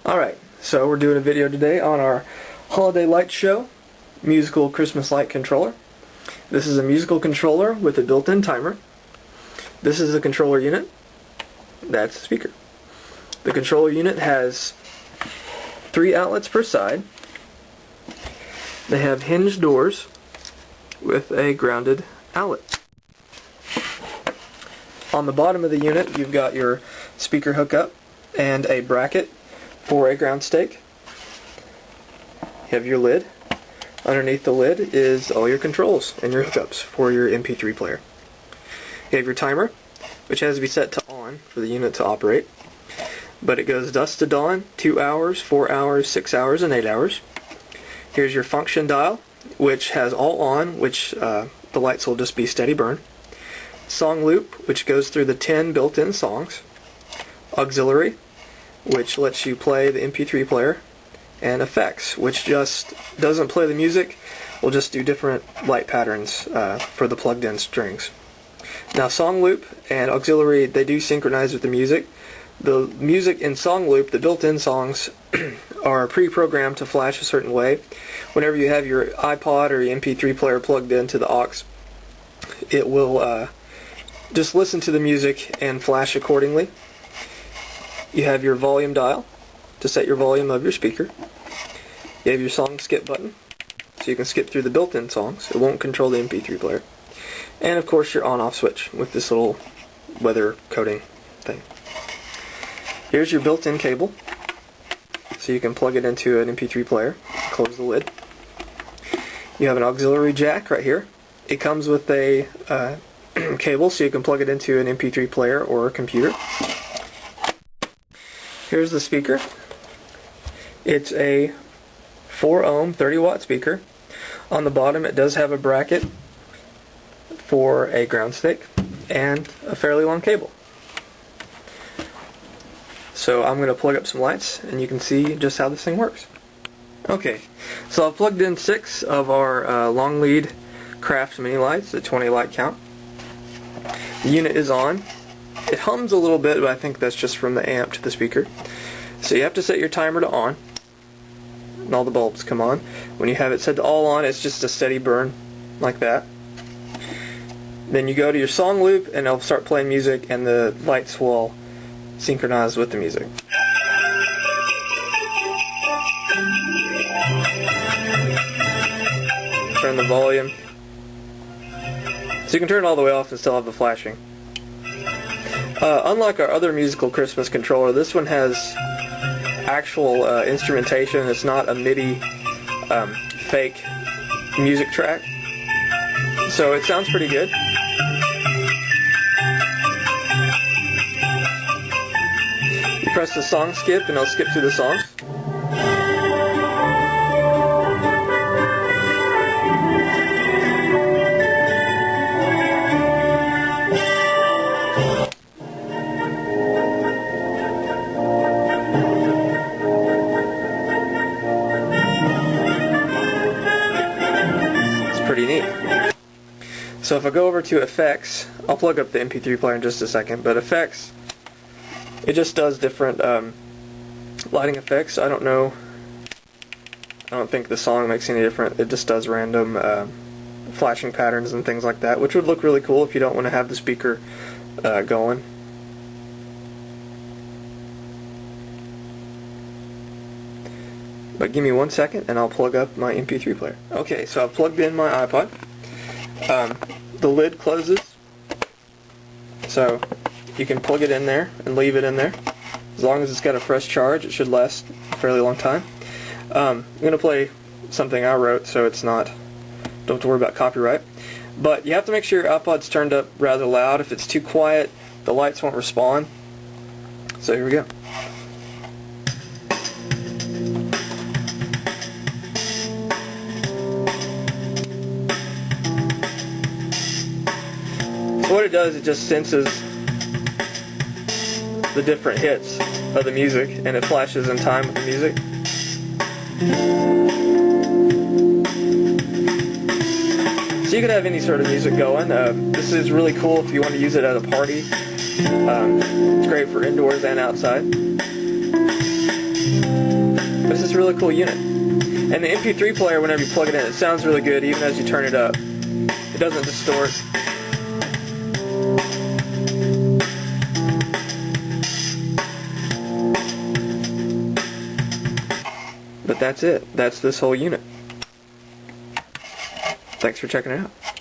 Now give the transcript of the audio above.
Alright, so we're doing a video today on our Holiday Light Show musical Christmas light controller. This is a musical controller with a built-in timer. This is the controller unit. That's the speaker. The controller unit has 3 outlets per side. They have hinged doors with a grounded outlet. On the bottom of the unit you've got your speaker hookup and a bracket for a ground stake. You have your lid. Underneath the lid is all your controls and your hookups for your MP3 player. You have your timer, which has to be set to on for the unit to operate. But it goes dusk to dawn, 2 hours, 4 hours, 6 hours, and 8 hours. Here's your function dial, which has all on, which the lights will just be steady burn. Song loop, which goes through the 10 built-in songs. Auxiliary, which lets you play the MP3 player, and effects, which just doesn't play the music, will just do different light patterns for the plugged-in strings. Now song loop and auxiliary, they do synchronize with the music. The music in song loop, the built-in songs, are pre-programmed to flash a certain way. Whenever you have your iPod or your MP3 player plugged into the aux, it will just listen to the music and flash accordingly. You have your volume dial to set your volume of your speaker. You have your song skip button, so you can skip through the built-in songs. It won't control the MP3 player. And of course your on-off switch with this little weather coding thing. Here's your built-in cable, so you can plug it into an MP3 player. Close the lid. You have an auxiliary jack right here. It comes with a cable, so you can plug it into an MP3 player or a computer. Here's the speaker. It's a 4 ohm 30 watt speaker. On the bottom it does have a bracket for a ground stake and a fairly long cable. So I'm going to plug up some lights and you can see just how this thing works. Okay, so I've plugged in 6 of our long lead craft mini lights at 20 light count. The unit is on. It hums a little bit, but I think that's just from the amp to the speaker. So you have to set your timer to on, and all the bulbs come on. When you have it set to all on, it's just a steady burn, like that. Then you go to your song loop, and it'll start playing music, and the lights will synchronize with the music. Turn the volume. So you can turn it all the way off and still have the flashing. Unlike our other musical Christmas controller, this one has actual instrumentation. It's not a MIDI fake music track. So it sounds pretty good. You press the song skip and it'll skip through the songs. Pretty neat. So if I go over to effects, I'll plug up the MP3 player in just a second, but effects, it just does different lighting effects. I don't think the song makes any different. It just does random flashing patterns and things like that, which would look really cool if you don't want to have the speaker going. But give me 1 second and I'll plug up my MP3 player. Okay, so I've plugged in my iPod. The lid closes, so you can plug it in there and leave it in there. As long as it's got a fresh charge, it should last a fairly long time. I'm going to play something I wrote, so it's not, don't have to worry about copyright. But you have to make sure your iPod's turned up rather loud. If it's too quiet, the lights won't respond. So here we go. What it does, it just senses the different hits of the music and it flashes in time with the music. So you can have any sort of music going. This is really cool if you want to use it at a party. It's great for indoors and outside. really cool unit. And the MP3 player, whenever you plug it in, it sounds really good even as you turn it up. It doesn't distort. But that's it. That's this whole unit. Thanks for checking it out.